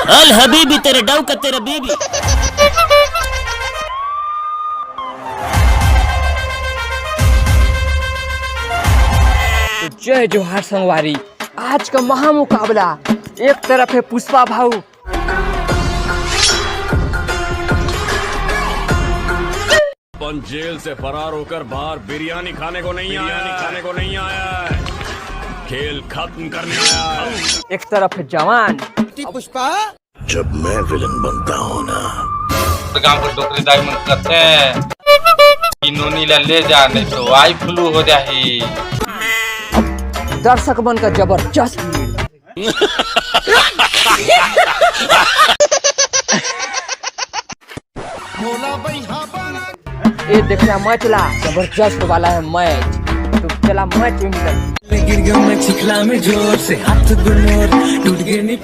अल हबीबी तेरे डाउ का तेरा बीबी। तो जय जोहार संगवारी। आज का महामुकाबला, एक तरफ है पुष्पा भाऊ, जेल से फरार होकर बाहर बिरयानी खाने को नहीं आया है, खेल खत्म करने आया है। एक तरफ है जवान पुष्पा। जब मैं विलन बनता हूँ ना, गाँव को डोकरी दाई मन करते हैं कि नोनी ले जा, नहीं तो आई फ्लू हो जाही। दर्शक मन का जबरदस्त भीड़। ये देखना मैच ला, जबरदस्त वाला है मैच। तो चला मैच में गिर गया मैं चिखला में जोर से, हाथ गुनोर टूट गए नी।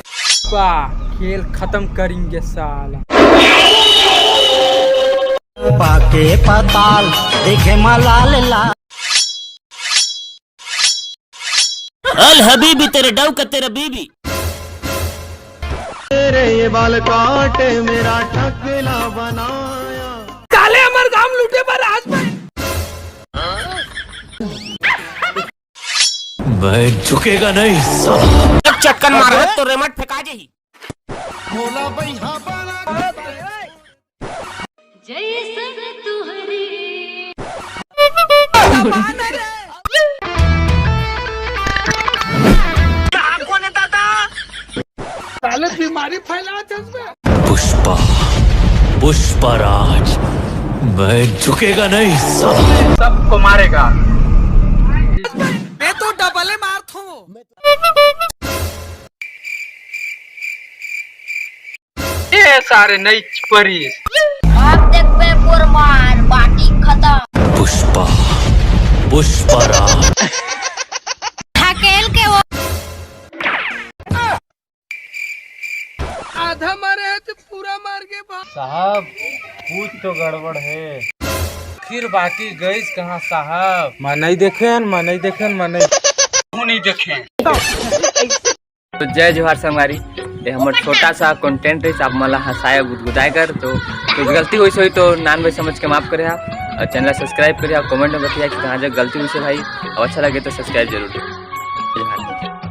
खेल खत्म करेंगे साला। पाके पताल देखे मलाल ला। अल हबीबी तेरे डाउ का तेरा बीबी। तेरे ये बाल काटे मेरा टकला बनाया। काले अमर गाम लूटे पर आज मैं झुकेगा नहीं। जब चक्कर मार तो रेमट फेंका जाही। भोला भैया बना जैसन तुहरी बीमारी फैला। पुष्पा, पुष्पराज, मैं झुकेगा नहीं। सबको मारेगा। मैं तो डबल मार थू। ये सारे नई परिस आप देख पे पुरमार बाटी खत्म। पुष्पा, पुष्पराज। ढकेल के वो आधा मारे है तो पूरा मार के साहब, कुछ तो गड़बड़ है। फिर बाकी गैस कहाँ साहब? मैं नहीं देखे, नहीं देखे। तो जय जोहार संगवारी। ये हमारा छोटा सा कंटेंट है, आप मला हंसाया गुदगुदाए कर। तो कुछ गलती हुई सोई तो नान भाई समझ के माफ करे आप। और चैनल सब्सक्राइब करिए, आप कमेंट में बताइए कि कहाँ जब गलती हुई से भाई। और अच्छा लगे तो सब्सक्राइब जरूर।